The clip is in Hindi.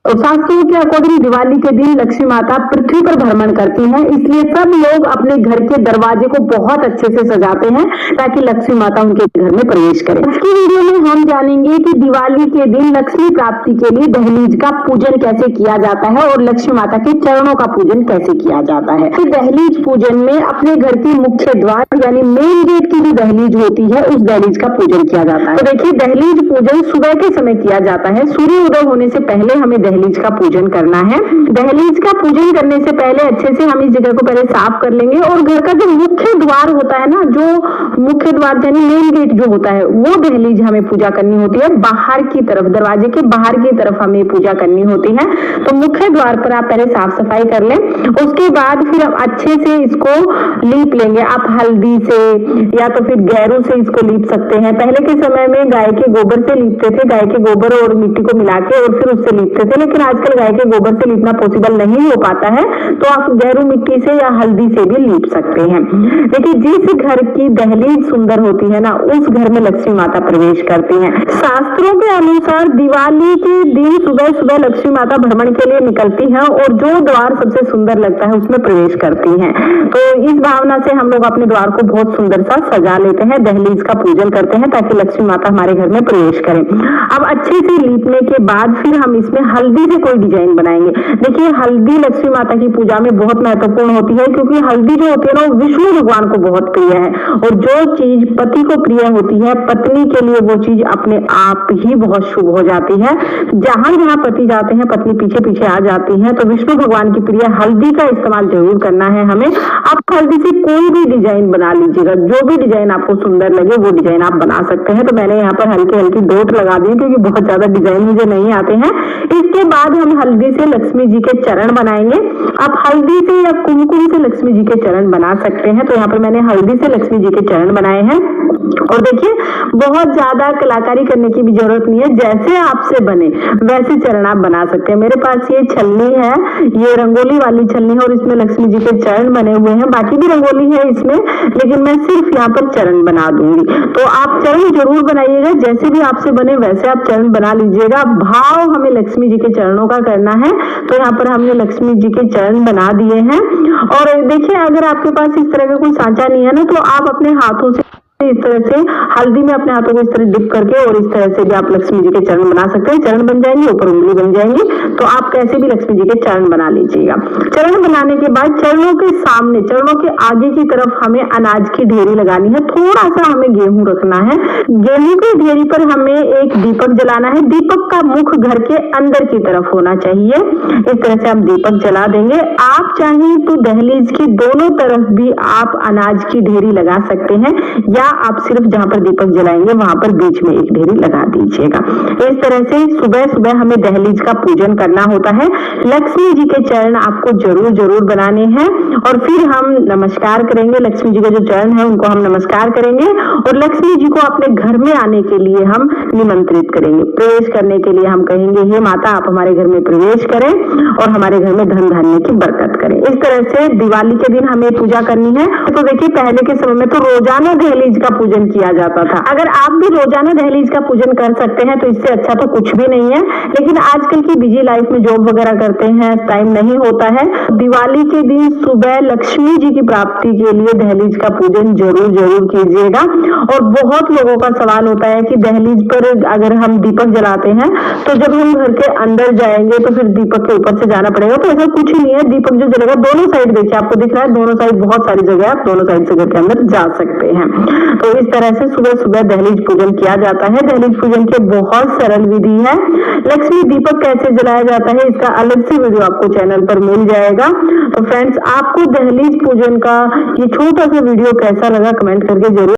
शास्त्रों के अकॉर्डिंग दिवाली के दिन लक्ष्मी माता पृथ्वी पर भ्रमण करती हैं, इसलिए सब लोग अपने घर के दरवाजे को बहुत अच्छे से सजाते हैं ताकि लक्ष्मी माता उनके घर में प्रवेश करें। आज की वीडियो में हम जानेंगे कि दिवाली के दिन लक्ष्मी प्राप्ति के लिए दहलीज का पूजन कैसे किया जाता है और लक्ष्मी माता के चरणों का पूजन कैसे किया जाता है। तो दहलीज पूजन में अपने घर के मुख्य द्वार यानी मेन गेट की जो दहलीज होती है उस दहलीज का पूजन किया जाता है। तो देखिए, दहलीज पूजन सुबह के समय किया जाता है। सूर्य उदय होने से पहले हमें दहलीज का पूजन करना है। दहलीज का पूजन करने से पहले अच्छे से हम इस जगह को पहले साफ कर लेंगे और घर का जो मुख्य द्वार होता है ना, जो मुख्य द्वार यानी मेन गेट जो होता है, वो दहलीज हमें पूजा करनी होती है। बाहर की तरफ, दरवाजे के बाहर की तरफ हमें पूजा करनी होती है। तो मुख्य द्वार पर आप पहले साफ सफाई कर लें, उसके बाद फिर हम अच्छे से इसको लीप लेंगे। आप हल्दी से या तो फिर गैरू से इसको लीप सकते हैं। पहले के समय में गाय के गोबर से लीपते थे, गाय के गोबर और मिट्टी को मिला के और फिर उससे लीपते थे, लेकिन आजकल गाय के गोबर से लीपना पॉसिबल नहीं हो पाता है, तो आप गैरू मिट्टी से या हल्दी से भी लीप सकते हैं। देखिए, जिस घर की दहलीज सुंदर होती है ना, उस घर में लक्ष्मी माता प्रवेश करती हैं। शास्त्रों के अनुसार दिवाली के दिन सुबह सुबह लक्ष्मी माता भ्रमण के लिए निकलती हैं और जो द्वार सबसे सुंदर लगता है उसमें प्रवेश करती हैं। तो इस भावना से हम लोग अपने द्वार को बहुत सुंदर सा सजा लेते हैं, दहलीज का पूजन करते हैं ताकि लक्ष्मी माता हमारे घर में प्रवेश करें। अब अच्छे से लीपने के बाद फिर हम इसमें हल्दी से कोई डिजाइन बनाएंगे। देखिए, हल्दी लक्ष्मी माता की पूजा में बहुत महत्वपूर्ण होती है, क्योंकि हल्दी जो होती है ना, वो विष्णु भगवान को बहुत प्रिय है और जो चीज पति को प्रिय होती है, पत्नी के लिए वो चीज अपने आप ही बहुत शुभ हो जाती है। जहां जहां पति जाते हैं, पत्नी पीछे पीछे आ जाती है। तो विष्णु भगवान की प्रिय हल्दी का इस्तेमाल जरूर करना है हमें। आप हल्दी से कोई भी डिजाइन बना लीजिएगा, जो भी डिजाइन आपको सुंदर लगे वो डिजाइन आप बना सकते हैं। तो मैंने यहाँ पर हल्की हल्की डॉट लगा दी क्योंकि बहुत ज्यादा डिजाइन मुझे नहीं आते हैं। इसके बाद हम हल्दी से लक्ष्मी जी के चरण बनाएंगे। आप हल्दी से या कुमकुम से लक्ष्मी जी के चरण बना सकते हैं। तो यहाँ पर मैंने हल्दी से लक्ष्मी जी के चरण बनाए हैं। और देखिए, बहुत ज्यादा कलाकारी करने की भी जरूरत नहीं है, जैसे आपसे बने वैसे चरण आप बना सकते हैं। मेरे पास ये छलनी है, ये रंगोली वाली छलनी है और इसमें लक्ष्मी जी के चरण बने हुए हैं। बाकी भी रंगोली है इसमें, लेकिन मैं सिर्फ यहाँ पर चरण बना दूंगी। तो आप चरण जरूर बनाइएगा, जैसे भी आपसे बने वैसे आप चरण बना लीजिएगा। भाव हमें लक्ष्मी जी के चरणों का करना है। तो यहाँ पर हमने लक्ष्मी जी के चरण बना दिए हैं। और देखिए, अगर आपके पास इस तरह का कोई सांचा नहीं है ना, तो आप अपने हाथों से इस तरह से हल्दी में अपने हाथों को इस तरह डिप करके और इस तरह से भी आप लक्ष्मी जी के चरण बना सकते हैं। चरण बन जाएंगे, ऊपर उंगली बन जाएंगी। तो आप कैसे भी लक्ष्मी जी के चरण बना लीजिएगा। चरण बनाने के बाद चरणों के सामने, चरणों के आगे की तरफ हमें अनाज की ढेरी लगानी है। थोड़ा सा हमें गेहूं रखना है। गेहूं की ढेरी पर हमें एक दीपक जलाना है। दीपक का मुख घर के अंदर की तरफ होना चाहिए। इस तरह से हम दीपक जला देंगे। आप चाहें तो दहलीज की दोनों तरफ भी आप अनाज की ढेरी लगा सकते हैं, या आप सिर्फ जहां पर दीपक जलाएंगे वहां पर बीच में एक ढेरी लगा दीजिएगा। इस तरह से सुबह सुबह हमें दहलीज का पूजन करना होता है। लक्ष्मी जी के चरण आपको जरूर जरूर बनाने हैं और फिर हम नमस्कार करेंगे। लक्ष्मी जी के जो चरण है उनको हम नमस्कार करेंगे और लक्ष्मी जी को अपने घर में आने के लिए हम निमंत्रित करेंगे। प्रवेश करने के लिए हम कहेंगे, हे माता आप हमारे घर में प्रवेश करें और हमारे घर में धन धान्य की बरकत करें। इस तरह से दिवाली के दिन हमें पूजा करनी है। तो देखिए, पहले के समय में तो रोजाना दहलीज का पूजन किया जाता था। अगर आप भी रोजाना दहलीज का पूजन कर सकते हैं तो इससे अच्छा तो कुछ भी नहीं है। लेकिन आजकल की बिजी लाइफ में जॉब वगैरह करते हैं, टाइम नहीं होता है। दिवाली के दिन सुबह लक्ष्मी जी की प्राप्ति के लिए दहलीज का पूजन जरूर जरूर कीजिएगा। और बहुत लोगों का सवाल होता है कि दहलीज पर अगर हम दीपक जलाते हैं तो जब हम घर के अंदर जाएंगे तो फिर दीपक के ऊपर से जाना पड़ेगा। तो ऐसा कुछ ही नहीं है। दीपक जो जलेगा दोनों साइड, देखिए आपको दिख रहा है, दोनों साइड बहुत सारी जगह आप दोनों साइड से घर के अंदर जा सकते हैं। तो इस तरह से सुबह सुबह दहलीज पूजन किया जाता है। दहलीज पूजन की बहुत सरल विधि है। लक्ष्मी दीपक कैसे जलाया जाता है इसका अलग से वीडियो आपको चैनल पर मिल जाएगा। तो फ्रेंड्स, आपको दहलीज पूजन का ये छोटा सा वीडियो कैसा लगा कमेंट करके जरूर